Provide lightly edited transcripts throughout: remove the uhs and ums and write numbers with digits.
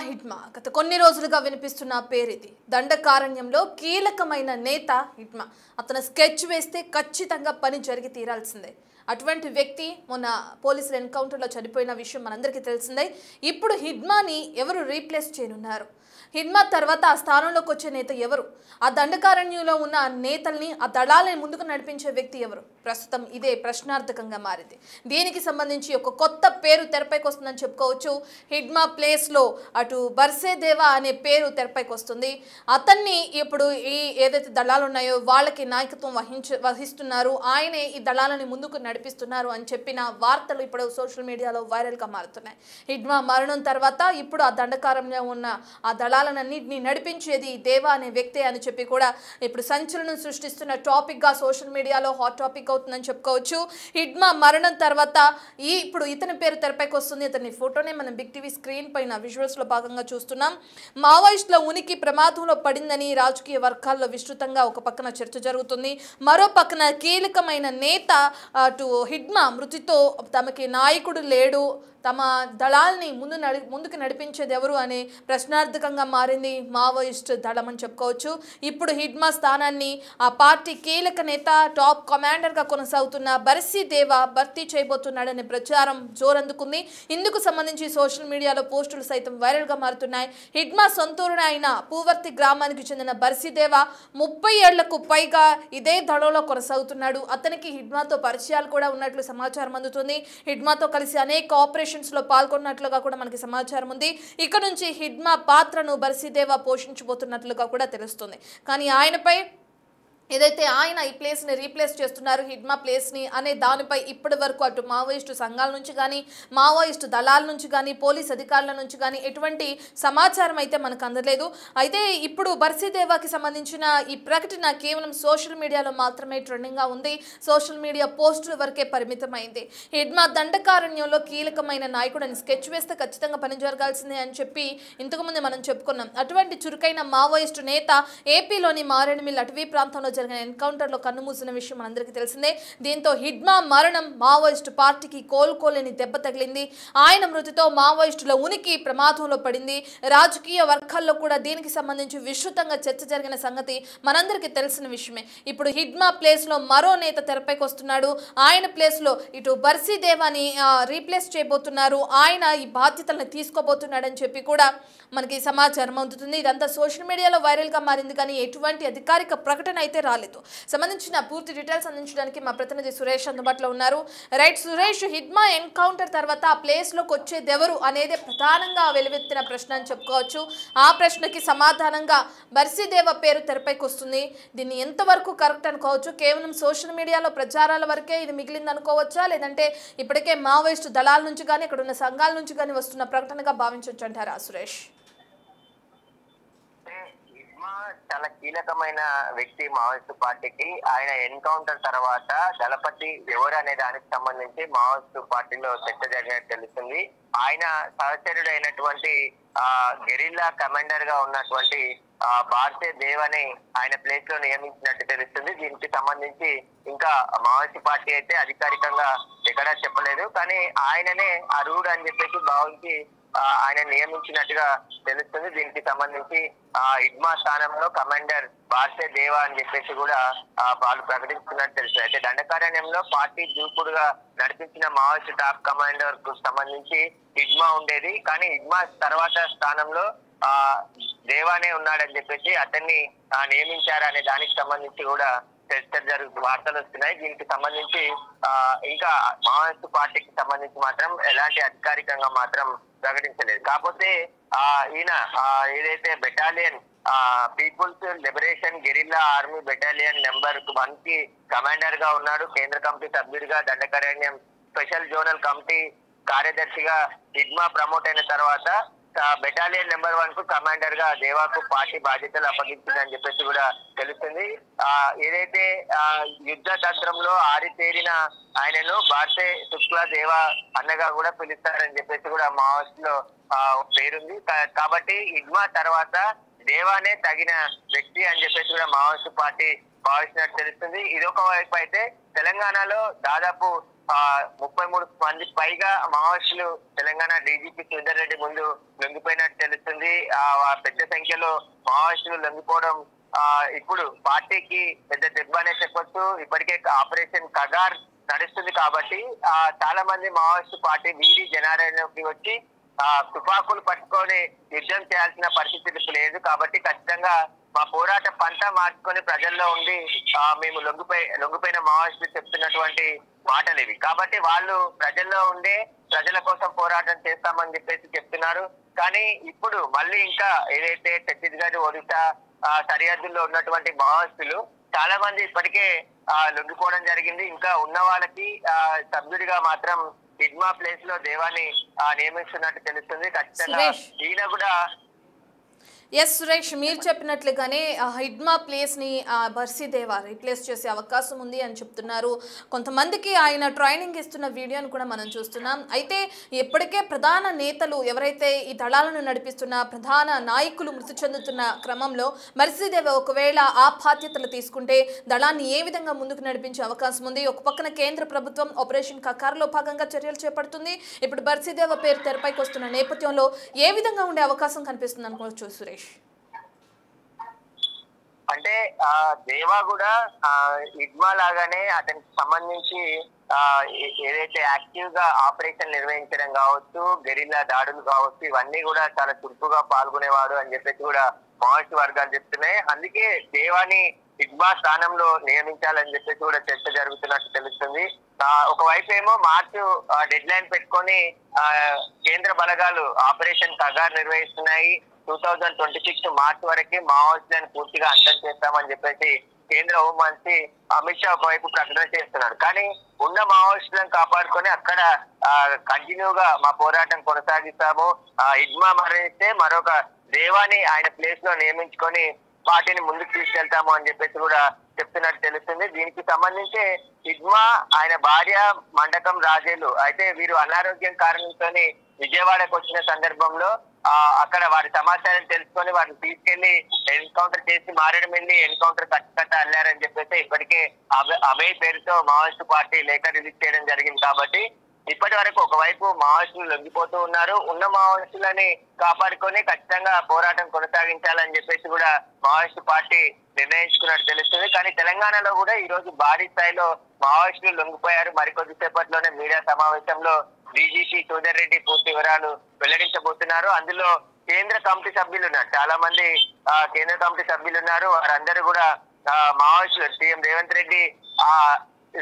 హిడ్మా గత కొన్ని రోజులుగా వినిపిస్తున్న పేరు ఇది. దండకారణ్యంలో కీలకమైన నేత హిడ్మా. అతను స్కెచ్ వేస్తే ఖచ్చితంగా పని జరిగి తీరాల్సిందే. అటువంటి వ్యక్తి మొన్న పోలీసుల ఎన్కౌంటర్లో చనిపోయిన విషయం మనందరికీ తెలిసిందే. ఇప్పుడు హిడ్మాని ఎవరు రీప్లేస్ చేయనున్నారు? హిడ్మా తర్వాత ఆ స్థానంలోకి వచ్చే నేత ఎవరు? ఆ దండకారణ్యంలో ఉన్న నేతల్ని, ఆ దళాలని ముందుకు నడిపించే వ్యక్తి ఎవరు? ప్రస్తుతం ఇదే ప్రశ్నార్థకంగా మారింది. దీనికి సంబంధించి ఒక కొత్త పేరు తెరపైకి వస్తుందని చెప్పుకోవచ్చు. హిడ్మా ప్లేస్లో అటు బర్సేదేవా అనే పేరు తెరపైకి వస్తుంది. అతన్ని ఇప్పుడు ఈ ఏదైతే దళాలు ఉన్నాయో వాళ్ళకి నాయకత్వం వహిస్తున్నారు, ఆయనే ఈ దళాలని ముందుకు నడిపిస్తున్నారు అని చెప్పిన వార్తలు ఇప్పుడు సోషల్ మీడియాలో వైరల్గా మారుతున్నాయి. హిడ్మా మరణం తర్వాత ఇప్పుడు ఆ దండకారంలో ఉన్న ఆ దళాలన్నింటినీ నడిపించేది దేవా అనే వ్యక్తే అని చెప్పి కూడా ఇప్పుడు సంచలనం సృష్టిస్తున్న టాపిక్గా సోషల్ మీడియాలో హాట్ టాపిక్ అవుతుందని చెప్పుకోవచ్చు. హిడ్మా మరణం తర్వాత ఇప్పుడు ఇతని పేరు తెరపైకి వస్తుంది. ఇతని ఫోటోనే మనం బిగ్ టీవీ స్క్రీన్ పైన విజువల్స్లో భాగంగా చూస్తున్నాం. మావోయిస్టుల ఉనికి ప్రమాదంలో పడిందని రాజకీయ వర్గాల్లో విస్తృతంగా ఒక పక్కన చర్చ జరుగుతుంది. మరో పక్కన కీలకమైన నేత అటు హిడ్మా మృతితో తమకి నాయకుడు లేడు, తమ దళాల్ని ముందుకు నడిపించేది ఎవరు అనే ప్రశ్నార్థకంగా మారింది మావోయిస్ట్ దళం అని చెప్పుకోవచ్చు. ఇప్పుడు హిడ్మా స్థానాన్ని ఆ పార్టీ కీలక నేత, టాప్ కమాండర్గా కొనసాగుతున్న బర్సీదేవా భర్తీ చేయబోతున్నాడనే ప్రచారం జోరందుకుంది. ఇందుకు సంబంధించి సోషల్ మీడియాలో పోస్టులు సైతం వైరల్గా మారుతున్నాయి. హిడ్మా సొంతూరున అయిన పూవర్తి గ్రామానికి చెందిన బర్సీదేవా 30 ఏళ్లకు పైగా ఇదే దళంలో కొనసాగుతున్నాడు. అతనికి హిడ్మాతో పరిచయాలు కూడా ఉన్నట్లు సమాచారం అందుతుంది. హిడ్మాతో కలిసి అనేక ఆపరేషన్స్ లో పాల్గొన్నట్లుగా కూడా మనకి సమాచారం ఉంది. ఇక నుంచి హిడ్మా పాత్రను బర్సీదేవా పోషించబోతున్నట్లుగా కూడా తెలుస్తుంది. కానీ ఆయనపై ఏదైతే ఆయన ఈ ప్లేస్ని రీప్లేస్ చేస్తున్నారు, హిడ్మా ప్లేస్ని అనే దానిపై ఇప్పటి వరకు అటు మావోయిస్టు సంఘాల నుంచి కానీ, మావోయిస్టు దళాల నుంచి కానీ, పోలీస్ అధికారుల నుంచి కానీ ఎటువంటి సమాచారం అయితే మనకు అందలేదు. అయితే ఇప్పుడు బర్సీదేవాకి సంబంధించిన ఈ ప్రకటన కేవలం సోషల్ మీడియాలో మాత్రమే ట్రెండింగ్గా ఉంది. సోషల్ మీడియా పోస్టుల వరకే పరిమితమైంది. హిడ్మా దండకారణ్యంలో కీలకమైన నాయకుడు అని స్కెచ్ వేస్తే ఖచ్చితంగా పని జరగాల్సిందే అని చెప్పి ఇంతకుముందు మనం చెప్పుకున్నాం. అటువంటి చురుకైన మావోయిస్టు నేత ఏపీలోని మారేడుమిల్ అటవీ ప్రాంతంలో జరిగిన ఎన్కౌంటర్లో కన్నుమూసిన విషయం మనందరికీ తెలిసిందే. దీంతో హిడ్మా మరణం మావోయిస్టు పార్టీకి కోలుకోలేని దెబ్బ తగిలింది. ఆయన మృతితో మావోయిస్టుల ఉనికి ప్రమాదంలో పడింది. రాజకీయ వర్గాల్లో కూడా దీనికి సంబంధించి విస్తృతంగా చర్చ జరిగిన సంగతి మనందరికీ తెలిసిన విషయమే. ఇప్పుడు హిడ్మా ప్లేస్లో మరో నేత తెరపైకి వస్తున్నాడు. ఆయన ప్లేస్లో ఇటు బర్సీదేవాని రీప్లేస్ చేయబోతున్నారు. ఆయన ఈ బాధ్యతలను తీసుకోబోతున్నాడని చెప్పి కూడా మనకి సమాచారం అందుతుంది. ఇదంతా సోషల్ మీడియాలో వైరల్గా మారింది, కానీ ఎటువంటి అధికారిక ప్రకటన అయితే రాలేదు. సంబంధించిన పూర్తి డీటెయిల్స్ అందించడానికి మా ప్రతినిధి సురేష్ అందుబాటులో ఉన్నారు. రైట్ సురేష్, హిడ్మా ఎన్కౌంటర్ తర్వాత ఆ ప్లేస్లోకి వచ్చేది ఎవరు అనేది ప్రధానంగా వెలువెత్తిన ప్రశ్న అని చెప్పుకోవచ్చు. ఆ ప్రశ్నకి సమాధానంగా బర్సీదేవా పేరు తెరపైకి వస్తుంది. దీన్ని ఎంతవరకు కరెక్ట్ అనుకోవచ్చు? కేవలం సోషల్ మీడియాలో ప్రచారాల వరకే ఇది మిగిలింది అనుకోవచ్చా, లేదంటే ఇప్పటికే మావోయిస్టు దళాల నుంచి కానీ ఇక్కడ ఉన్న సంఘాల నుంచి కానీ వస్తున్న ప్రకటనగా భావించవచ్చు అంటారా సురేష్? చాలా కీలకమైన వ్యక్తి మావోయిస్టు పార్టీకి. ఆయన ఎన్కౌంటర్ తర్వాత దళపతి ఎవరు అనే దానికి సంబంధించి మావోయిస్టు పార్టీలో చర్చ జరిగినట్టు తెలుస్తుంది. ఆయన సహచరుడు అయినటువంటి గెరిల్లా కమాండర్ గా ఉన్నటువంటి బర్సీదేవాని ఆయన ప్లేస్ లో నియమించినట్టు తెలుస్తుంది. దీనికి సంబంధించి ఇంకా మావోయిస్టు పార్టీ అయితే అధికారికంగా ఎక్కడా చెప్పలేదు, కానీ ఆయననే అర్హుడు అని చెప్పేసి భావించి ఆయన నియమించినట్టుగా తెలుస్తుంది. దీనికి సంబంధించి హిడ్మా స్థానంలో కమాండర్ బర్సీదేవా అని చెప్పేసి కూడా వాళ్ళు ప్రకటిస్తున్నట్టు తెలుస్తుంది. అయితే దండకారణ్యంలో పార్టీ దూకుడుగా నడిపించిన మావోయిస్టు టాప్ కమాండర్ కు సంబంధించి హిడ్మా ఉండేది, కానీ హిడ్మా తర్వాత స్థానంలో దేవానే ఉన్నాడని చెప్పేసి అతన్ని నియమించారనే దానికి సంబంధించి కూడా వార్తలు వస్తున్నాయి. దీనికి సంబంధించి ఇంకా మావోయిస్టు పార్టీకి సంబంధించి మాత్రం ఎలాంటి అధికారికంగా మాత్రం ప్రకటించలేదు. కాకపోతే ఈయన ఏదైతే battalion people's liberation guerrilla army battalion number 1 కి కమాండర్ గా ఉన్నాడు. కేంద్ర కమిటీ సభ్యుడిగా దండకారణ్యం స్పెషల్ జోనల్ కమిటీ కార్యదర్శిగా హిడ్మా ప్రమోట్ అయిన తర్వాత బెటాలియన్ నెంబర్ 1 కు కమాండర్ గా దేవాకు పార్టీ బాధ్యతలు అప్పగించిందని చెప్పేసి కూడా తెలుస్తుంది. ఏదైతే యుద్ధ తంత్రంలో ఆరితేరిన ఆయనను బార్సే శుక్లా దేవా అన్నగా కూడా పిలుస్తారని చెప్పేసి కూడా మావోయిస్టులో పేరుంది. కాబట్టి హిడ్మా తర్వాత దేవానే తగిన వ్యక్తి అని చెప్పేసి కూడా మావోయిస్టు పార్టీ భావిస్తున్నట్టు తెలుస్తుంది. ఇదొక వైపు అయితే తెలంగాణలో దాదాపు 33 మంది పైగా మావోయిస్టులు తెలంగాణ డీజీపీ శ్రీధర్ రెడ్డి ముందు లొంగిపోయినట్టు తెలుస్తుంది. పెద్ద సంఖ్యలో మావోయిస్టులు లొంగిపోవడం ఇప్పుడు పార్టీకి పెద్ద దెబ్బ అనే చెప్పొచ్చు. ఇప్పటికే ఆపరేషన్ కగార్ నడుస్తుంది కాబట్టి చాలా మంది మావోయిస్టు పార్టీ వీడి జనాలలోకి వచ్చి తుపాకులు పట్టుకొని యుద్ధం చేయాల్సిన పరిస్థితి లేదు. కాబట్టి ఖచ్చితంగా మా పోరాట పంట మార్చుకొని ప్రజల్లో ఉండి మేము లొంగిపోయిన మావోయిస్టులు చెప్తున్నటువంటి మాటలు ఇవి. కాబట్టి వాళ్ళు ప్రజల్లో ఉండే ప్రజల కోసం పోరాటం చేస్తామని చెప్పేసి చెప్తున్నారు. కానీ ఇప్పుడు మళ్ళీ ఇంకా ఏదైతే ఛత్తీస్గఢ్, ఒడిశా సరిహద్దుల్లో ఉన్నటువంటి మావోయిస్టులు చాలా మంది ఇప్పటికే లొంగిపోవడం జరిగింది. ఇంకా ఉన్న వాళ్ళకి సభ్యుడిగా మాత్రం హిడ్మా ప్లేస్ లో దేవాన్ని నియమిస్తున్నట్టు తెలుస్తుంది. ఖచ్చితంగా ఈయన కూడా ఎస్ సురేష్, మీరు చెప్పినట్లుగానే హిడ్మా ప్లేస్ని బర్సీదేవా రీప్లేస్ చేసే అవకాశం ఉంది అని చెప్తున్నారు. కొంతమందికి ఆయన ట్రైనింగ్ ఇస్తున్న వీడియోని కూడా మనం చూస్తున్నాం. అయితే ఇప్పటికే ప్రధాన నేతలు ఎవరైతే ఈ దళాలను నడిపిస్తున్న ప్రధాన నాయకులు మృతి చెందుతున్న క్రమంలో బర్సీదేవా ఒకవేళ ఆ బాధ్యతలు తీసుకుంటే దళాన్ని ఏ విధంగా ముందుకు నడిపించే అవకాశం ఉంది? ఒక పక్కన కేంద్ర ప్రభుత్వం ఆపరేషన్ కకార్లో భాగంగా చర్యలు చేపడుతుంది. ఇప్పుడు బర్సీదేవా పేరు తెరపైకి వస్తున్న నేపథ్యంలో ఏ విధంగా ఉండే అవకాశం కనిపిస్తుంది అనుకోవచ్చు సురేష్? అంటే దేవా కూడా హిడ్మా లాగానే అతనికి సంబంధించి ఏదైతే యాక్టివ్ గా ఆపరేషన్ నిర్వహించడం కావచ్చు, గెరిల్లా దాడులు కావచ్చు, ఇవన్నీ కూడా చాలా చురుకుగా పాల్గొనేవాడు అని చెప్పేసి కూడా మావోయిస్టు వర్గాలు చెప్తున్నాయి. అందుకే దేవాని హిడ్మా స్థానంలో నియమించాలని చెప్పేసి కూడా చర్చ జరుగుతున్నట్టు తెలుస్తుంది. ఒకవైపు ఏమో మార్చు డెడ్ లైన్ పెట్టుకొని కేంద్ర బలగాలు ఆపరేషన్ కగార్ నిర్వహిస్తున్నాయి. 2026 మార్చి వరకు మావోయిస్టులను పూర్తిగా అంతం చేస్తామని చెప్పేసి కేంద్ర హోంమంత్రి అమిత్ షా ఒకవైపు ప్రకటన చేస్తున్నారు. కానీ ఉన్న మావోయిస్టులను కాపాడుకొని అక్కడ కంటిన్యూగా మా పోరాటం కొనసాగిస్తాము, హిడ్మా మరణిస్తే మరొక దేవాని ఆయన ప్లేస్ లో నియమించుకొని పార్టీని ముందుకు తీసుకెళ్తాము అని చెప్పేసి కూడా చెప్తున్నట్టు తెలుస్తుంది. దీనికి సంబంధించి హిడ్మా ఆయన భార్య మండకం రాజేలు అయితే వీరు అనారోగ్యం కారణంతో విజయవాడకు వచ్చిన సందర్భంలో అక్కడ వారి సమాచారం తెలుసుకొని వారిని తీసుకెళ్లి ఎన్కౌంటర్ చేసి మారేడుమిల్లి ఎన్కౌంటర్ కట్ట అల్లారని చెప్పేసి ఇప్పటికే అభయ్ పేరుతో మావోయిస్టు పార్టీ లేఖ రిలీజ్ చేయడం జరిగింది. కాబట్టి ఇప్పటి వరకు ఒకవైపు మావోయిస్టులు లొంగిపోతూ ఉన్నారు, ఉన్న మావోయిస్టులని కాపాడుకొని ఖచ్చితంగా పోరాటం కొనసాగించాలని చెప్పేసి కూడా మావోయిస్టు పార్టీ నిర్ణయించుకున్నట్టు తెలుస్తుంది. కానీ తెలంగాణలో కూడా ఈ రోజు భారీ స్థాయిలో మావోయిస్టులు లొంగిపోయారు. మరికొద్ది సేపట్లోనే మీడియా సమావేశంలో డీజీపీ శ్రీధర్ రెడ్డి పూర్తి వివరాలు వెల్లడించబోతున్నారు. అందులో కేంద్ర కమిటీ సభ్యులు ఉన్నారు, చాలా మంది కేంద్ర కమిటీ సభ్యులు ఉన్నారు. వారందరూ కూడా మావోయిస్టులు సీఎం రేవంత్ రెడ్డి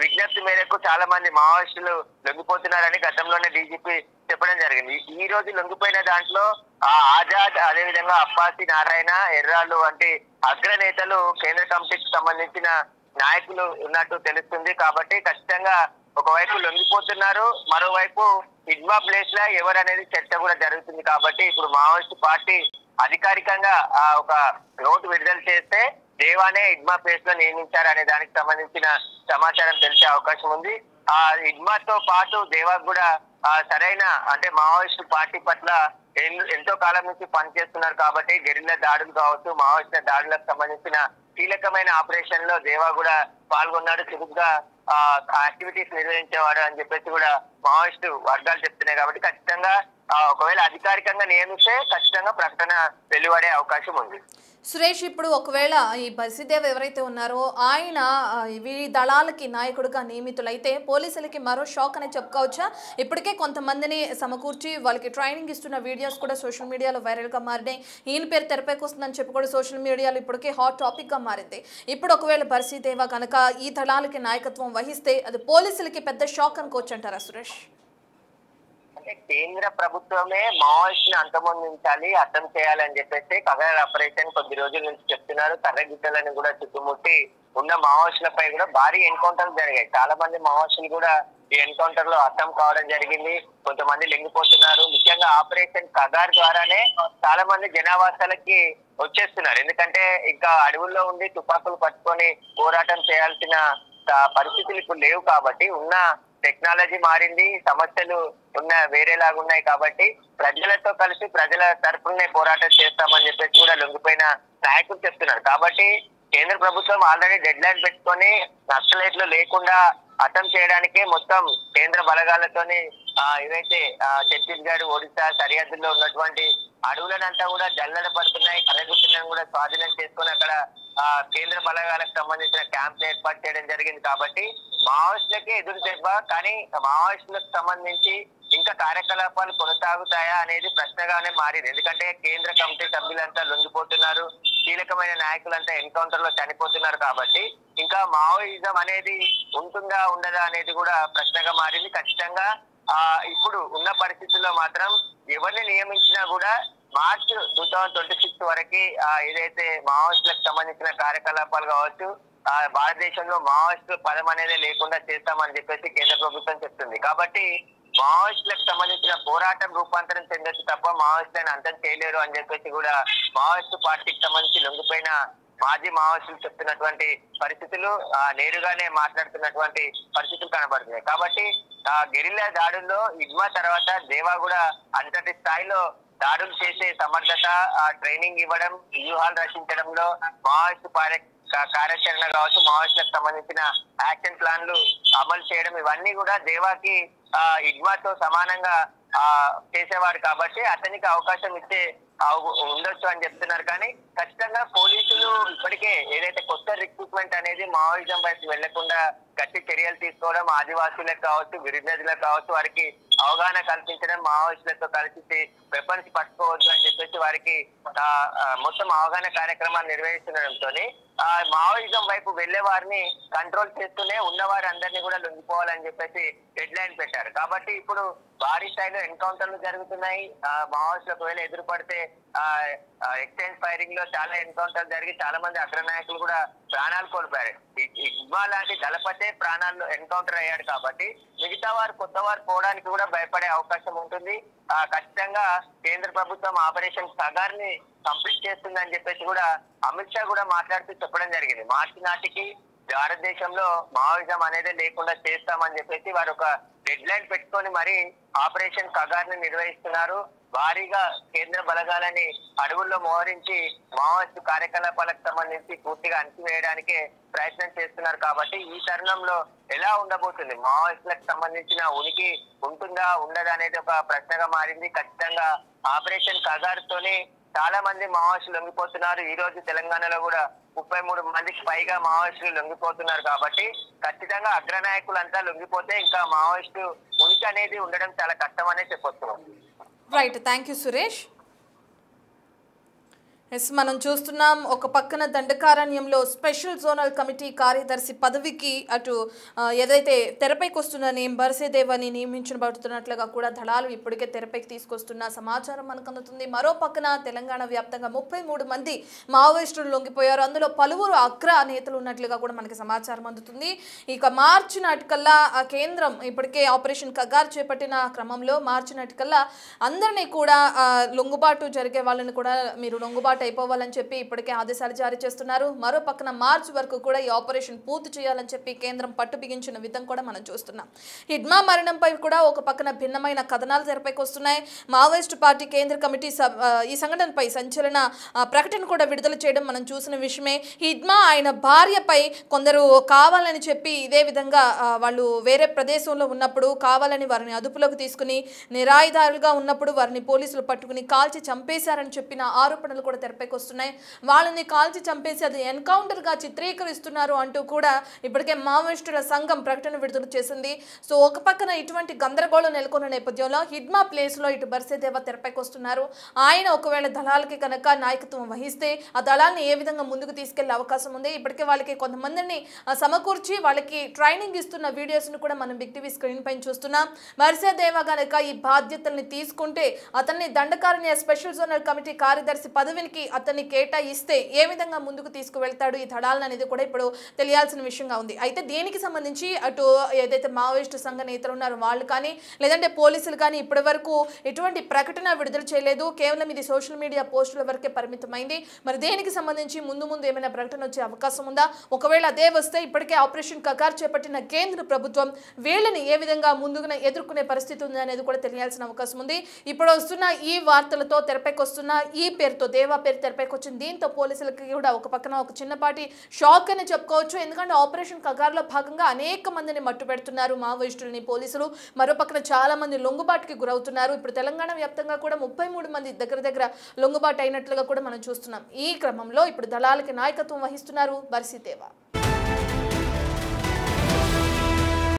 విజ్ఞప్తి మేరకు చాలా మంది మావోయిస్టులు లొంగిపోతున్నారని గతంలోనే డీజీపీ చెప్పడం జరిగింది. ఈ రోజు లొంగిపోయిన దాంట్లో ఆజాద్, అదేవిధంగా అప్పాసి నారాయణ, ఎర్రాళ్ళు వంటి అగ్రనేతలు కేంద్ర కమిటీకి సంబంధించిన నాయకులు ఉన్నట్టు తెలుస్తుంది. కాబట్టి ఖచ్చితంగా ఒకవైపు లొంగిపోతున్నారు, మరోవైపు హిడ్మా ప్లేస్ లా ఎవరు అనేది చర్చ కూడా జరుగుతుంది. కాబట్టి ఇప్పుడు మావోయిస్టు పార్టీ అధికారికంగా ఒక నోటు విడుదల చేస్తే దేవానే హిడ్మా ప్లేస్ లో నియమించారు అనే దానికి సంబంధించిన సమాచారం తెలిసే అవకాశం ఉంది. హిడ్మాతో పాటు దేవా కూడా సరైన అంటే మావోయిస్టు పార్టీ పట్ల ఎంతో కాలం నుంచి పనిచేస్తున్నారు. కాబట్టి గెరిల్లా దాడులు కావచ్చు, మావోయిస్టుల దాడులకు సంబంధించిన కీలకమైన ఆపరేషన్ లో దేవా కూడా పాల్గొన్నాడు, చురుకుగా యాక్టివిటీస్ నిర్వహించేవాడు అని చెప్పేసి కూడా మావోయిస్టు వర్గాలు చెప్తున్నాయి. కాబట్టి ఖచ్చితంగా ఒకవేళ అధికారికంగా నియమిస్తే ఖచ్చితంగా ప్రకటన వెలువడే అవకాశం ఉంది. సురేష్, ఇప్పుడు ఒకవేళ ఈ బర్సీదేవ్ ఎవరైతే ఉన్నారో ఆయన వీరి దళాలకి నాయకుడిగా నియమితులైతే పోలీసులకి మరో షాక్ అని చెప్పుకోవచ్చా? ఇప్పటికే కొంతమందిని సమకూర్చి వాళ్ళకి ట్రైనింగ్ ఇస్తున్న వీడియోస్ కూడా సోషల్ మీడియాలో వైరల్గా మారినాయి. ఈయన పేరు తెరపైకి వస్తుందని చెప్పి కూడా సోషల్ మీడియాలో ఇప్పటికే హాట్ టాపిక్గా మారింది. ఇప్పుడు ఒకవేళ బర్సీదేవ కనుక ఈ దళాలకి నాయకత్వం వహిస్తే అది పోలీసులకి పెద్ద షాక్ అనుకోవచ్చు అంటారా సురేష్? కేంద్ర ప్రభుత్వమే మావోయిస్టుని అంతమొందించాలి, అంతం చేయాలని చెప్పేసి కగార్ ఆపరేషన్ కొద్ది రోజుల నుంచి చెప్తున్నారు. కర్రగిట్టలని కూడా చుట్టుముట్టి ఉన్న మావోయిస్టులపై కూడా భారీ ఎన్కౌంటర్లు జరిగాయి. చాలా మంది మావోయిస్టులు కూడా ఈ ఎన్కౌంటర్ లో అంతం కావడం జరిగింది. కొంతమంది లొంగిపోతున్నారు. ముఖ్యంగా ఆపరేషన్ కగార్ ద్వారానే చాలా మంది జనావాసాలకి వచ్చేస్తున్నారు. ఎందుకంటే ఇంకా అడవుల్లో ఉండి తుపాకులు పట్టుకొని పోరాటం చేయాల్సిన పరిస్థితులు ఇప్పుడు లేవు. కాబట్టి ఉన్న టెక్నాలజీ మారింది, సమస్యలు వేరేలాగా ఉన్నాయి. కాబట్టి ప్రజలతో కలిసి ప్రజల తరఫునే పోరాటం చేస్తామని చెప్పేసి కూడా లొంగిపోయిన నాయకులు చెప్తున్నారు. కాబట్టి కేంద్ర ప్రభుత్వం ఆల్రెడీ డెడ్ లైన్ పెట్టుకొని నక్సలైట్లు లేకుండా హతం చేయడానికే మొత్తం కేంద్ర బలగాలతోని ఏవైతే ఛత్తీస్గఢ్ ఒడిశా సరిహద్దుల్లో ఉన్నటువంటి అడవులనంతా కూడా జల్లెడ పడుతున్నాయి. కర్రగుట్టలను కూడా స్వాధీనం చేసుకుని అక్కడ కేంద్ర బలగాలకు సంబంధించిన క్యాంప్ ఏర్పాటు చేయడం జరిగింది. కాబట్టి మావోయిస్టులకే ఎదురు దెబ్బ. కానీ మావోయిస్టులకు సంబంధించి ఇంకా కార్యకలాపాలు కొనసాగుతాయా అనేది ప్రశ్నగానే మారింది. ఎందుకంటే కేంద్ర కమిటీ సభ్యులంతా లొంగిపోతున్నారు, కీలకమైన నాయకులంతా ఎన్కౌంటర్ లో చనిపోతున్నారు. కాబట్టి ఇంకా మావోయిజం అనేది ఉంటుందా ఉండదా అనేది కూడా ప్రశ్నగా మారింది. ఖచ్చితంగా ఇప్పుడు ఉన్న పరిస్థితుల్లో మాత్రం ఎవరిని నియమించినా కూడా మార్చ్ 2026 వరకు ఏదైతే మావోయిస్టులకు సంబంధించిన కార్యకలాపాలు కావచ్చు, భారతదేశంలో మావోయిస్టు పదం అనేది లేకుండా చేస్తామని చెప్పేసి కేంద్ర ప్రభుత్వం చెప్తుంది. కాబట్టి మావోయిస్టులకు సంబంధించిన పోరాటం రూపాంతరం చెందొచ్చు తప్ప మావోయిస్టులను అంతం చేయలేరు అని చెప్పేసి కూడా మావోయిస్టు పార్టీకి సంబంధించి లొంగిపోయిన మాజీ మావోయిస్టులు చెప్తున్నటువంటి పరిస్థితులు, నేరుగానే మాట్లాడుతున్నటువంటి పరిస్థితులు కనబడుతున్నాయి. కాబట్టి గెరిల్లా దాడుల్లో ఇగ్మా తర్వాత దేవా కూడా అంతటి స్థాయిలో దాడులు చేసే సమర్థత, ట్రైనింగ్ ఇవ్వడం, వ్యూహాలు రచించడంలో మావోయిస్టు కార్యాచరణ కావచ్చు, మావోయిస్టులకు సంబంధించిన యాక్షన్ ప్లాన్లు అమలు చేయడం, ఇవన్నీ కూడా దేవాకి ఇగ్మాతో సమానంగా చేసేవాడు. కాబట్టి అతనికి అవకాశం ఇచ్చే ఉండొచ్చు అని చెప్తున్నారు. కానీ ఖచ్చితంగా పోలీసులు ఇప్పటికే ఏదైతే కొత్త రిక్రూట్మెంట్ అనేది మావోయిజం వైపు వెళ్లకుండా గట్టి చర్యలు తీసుకోవడం, ఆదివాసులకు కావచ్చు, గిరిజనులకు కావచ్చు, వారికి అవగాహన కల్పించడం, మావోయిస్టులతో కలిసి వెపన్స్ పట్టుకోవద్దు అని చెప్పేసి వారికి మొత్తం అవగాహన కార్యక్రమాలు నిర్వహిస్తుండడంతో మావోయిజం వైపు వెళ్లే వారిని కంట్రోల్ చేస్తూనే ఉన్నవారు అందరినీ కూడా లొంగిపోవాలని చెప్పేసి డెడ్ లైన్ పెట్టారు. కాబట్టి ఇప్పుడు భారీ స్థాయిలో ఎన్కౌంటర్లు జరుగుతున్నాయి. మావోయిస్టులకు ఒకవేళ ఎదురుపడితే ఎక్స్చేంజ్ ఫైరింగ్ లో చాలా ఎన్కౌంటర్లు జరిగి చాలా మంది అగ్రనాయకులు కూడా ప్రాణాలు కోల్పోయారు. ఇగ్మా లాంటి దళపతే ప్రాణాలు ఎన్కౌంటర్ అయ్యాడు. కాబట్టి మిగతా వారు కొత్త వారు పోవడానికి కూడా భయపడే అవకాశం ఉంటుంది. ఖచ్చితంగా కేంద్ర ప్రభుత్వం ఆపరేషన్ సగార్ ని కంప్లీట్ చేస్తుందని చెప్పేసి కూడా అమిత్ షా కూడా మాట్లాడుతూ చెప్పడం జరిగింది. మార్చి నాటికి భారతదేశంలో మావోయిజం అనేది లేకుండా చేస్తామని చెప్పేసి వారు ఒక డెడ్ లైన్ పెట్టుకొని మరి ఆపరేషన్ కగార్ ని నిర్వహిస్తున్నారు. భారీగా కేంద్ర బలగాలని అడవుల్లో మోహరించి మావోయిస్టు కార్యకలాపాలకు సంబంధించి పూర్తిగా అణచివేయడానికే ప్రయత్నం చేస్తున్నారు. కాబట్టి ఈ తరుణంలో ఎలా ఉండబోతుంది, మావోయిస్టులకు సంబంధించిన ఉనికి ఉంటుందా ఉండదా అనేది ఒక ప్రశ్నగా మారింది. ఖచ్చితంగా ఆపరేషన్ కగార్తోనే చాలా మంది మావోయిస్టులు లొంగిపోతున్నారు. ఈ రోజు తెలంగాణలో కూడా 33 మందికి పైగా మావోయిస్టులు లొంగిపోతున్నారు. కాబట్టి ఖచ్చితంగా అగ్రనాయకులంతా లొంగిపోతే ఇంకా మావోయిస్టు ఉనికి అనేది ఉండడం చాలా కష్టం అనే చెప్పొస్తున్నాం. Right, thank you Suresh. Yes, మనం చూస్తున్నాం ఒక పక్కన దండకారణ్యంలో స్పెషల్ జోనల్ కమిటీ కార్యదర్శి పదవికి అటు ఏదైతే తెరపైకి వస్తున్న బర్సేదేవాని నియమించబడుతున్నట్లుగా కూడా దళాలు ఇప్పటికే తెరపైకి తీసుకొస్తున్న సమాచారం మనకు అందుతుంది. మరో పక్కన తెలంగాణ వ్యాప్తంగా 33 మంది మావోయిస్టులు లొంగిపోయారు. అందులో పలువురు అగ్ర నేతలు ఉన్నట్లుగా కూడా మనకి సమాచారం అందుతుంది. ఇక మార్చి నాటికల్లా ఆ కేంద్రం ఇప్పటికే ఆపరేషన్ కగార్ చేపట్టిన క్రమంలో మార్చి నాటికల్లా అందరినీ కూడా లొంగుబాటు జరిగే వాళ్ళని కూడా మీరు లొంగుబాటు అయిపోవాలని చెప్పి ఇప్పటికే ఆదేశాలు జారీ చేస్తున్నారు. మరో పక్కన మార్చి వరకు కూడా ఈ ఆపరేషన్ పూర్తి చేయాలని చెప్పి కేంద్రం పట్టు బిగించిన విధం కూడా మనం చూస్తున్నాం. హిడ్మా మరణంపై కూడా ఒక పక్కన భిన్నమైన కథనాలు తెరపైకి వస్తున్నాయి. మావోయిస్టు పార్టీ కేంద్ర కమిటీ ఈ సంఘటనపై సంచలన ప్రకటన కూడా విడుదల చేయడం మనం చూసిన విషయమే. హిడ్మా ఆయన భార్యపై కొందరు కావాలని చెప్పి ఇదే విధంగా వాళ్ళు వేరే ప్రదేశంలో ఉన్నప్పుడు కావాలని వారిని అదుపులోకి తీసుకుని నిరాయుధారులుగా ఉన్నప్పుడు వారిని పోలీసులు పట్టుకుని కాల్చి చంపేశారని చెప్పిన ఆరోపణలు కూడా తెరపైకి వస్తున్నాయి. వాళ్ళని కాల్చి చంపేసి అది ఎన్కౌంటర్ గా చిత్రీకరిస్తున్నారు అంటూ కూడా ఇప్పటికే మావోయిస్టుల సంఘం ప్రకటన విడుదల చేసింది. సో ఒక పక్కన ఇటువంటి గందరగోళం నెలకొన్న నేపథ్యంలో హిడ్మా ప్లేస్ లో ఇటు బర్సేదేవా తెరపైకి వస్తున్నారు. ఆయన ఒకవేళ దళాలకి కనుక నాయకత్వం వహిస్తే ఆ దళాన్ని ఏ విధంగా ముందుకు తీసుకెళ్లే అవకాశం ఉంది. ఇప్పటికే వాళ్ళకి కొంతమందిని సమకూర్చి వాళ్ళకి ట్రైనింగ్ ఇస్తున్న వీడియోస్ ను కూడా మనం బిగ్ టీవీ స్క్రీన్ పైన చూస్తున్నాం. బర్సేదేవా కనుక ఈ బాధ్యతల్ని తీసుకుంటే అతన్ని దండకారణ్య స్పెషల్ జోనల్ కమిటీ కార్యదర్శి పదవికి అతన్ని కేటాయిస్తే ఏ విధంగా ముందుకు తీసుకువెళ్తాడు ఈ దళాలను అనేది కూడా ఇప్పుడు తెలియాల్సిన విషయంగా ఉంది. అయితే దీనికి సంబంధించి అటు ఏదైతే మావోయిస్టు సంఘ నేతలు ఉన్నారో వాళ్ళు కానీ లేదంటే పోలీసులు కానీ ఇప్పటి వరకు ఎటువంటి ప్రకటన విడుదల చేయలేదు. కేవలం ఇది సోషల్ మీడియా పోస్టుల వరకే పరిమితమైంది. మరి దేనికి సంబంధించి ముందు ఏమైనా ప్రకటన వచ్చే అవకాశం ఉందా? ఒకవేళ అదే వస్తే ఇప్పటికే ఆపరేషన్ కగార్ చేపట్టిన కేంద్ర ప్రభుత్వం వీళ్ళని ఏ విధంగా ముందుగా ఎదుర్కొనే పరిస్థితి ఉంది అనేది కూడా తెలియాల్సిన అవకాశం ఉంది. ఇప్పుడు వస్తున్న ఈ వార్తలతో తెరపైకి వస్తున్న ఈ పేరుతో దేవా పేరు తెరపైకి వచ్చింది. దీంతో పోలీసులకి కూడా ఒక పక్కన ఒక చిన్నపాటి షాక్ అని చెప్పుకోవచ్చు. ఎందుకంటే ఆపరేషన్ కగార్లో భాగంగా అనేక మందిని మట్టు పెడుతున్నారు మావోయిస్టులని పోలీసులు. మరో పక్కన చాలా మంది లొంగుబాటుకి గురవుతున్నారు. ఇప్పుడు తెలంగాణ వ్యాప్తంగా కూడా 33 మంది దగ్గర లొంగుబాటు అయినట్లుగా కూడా మనం చూస్తున్నాం. ఈ క్రమంలో ఇప్పుడు దళాలకి నాయకత్వం వహిస్తున్నారు బర్సిదేవ.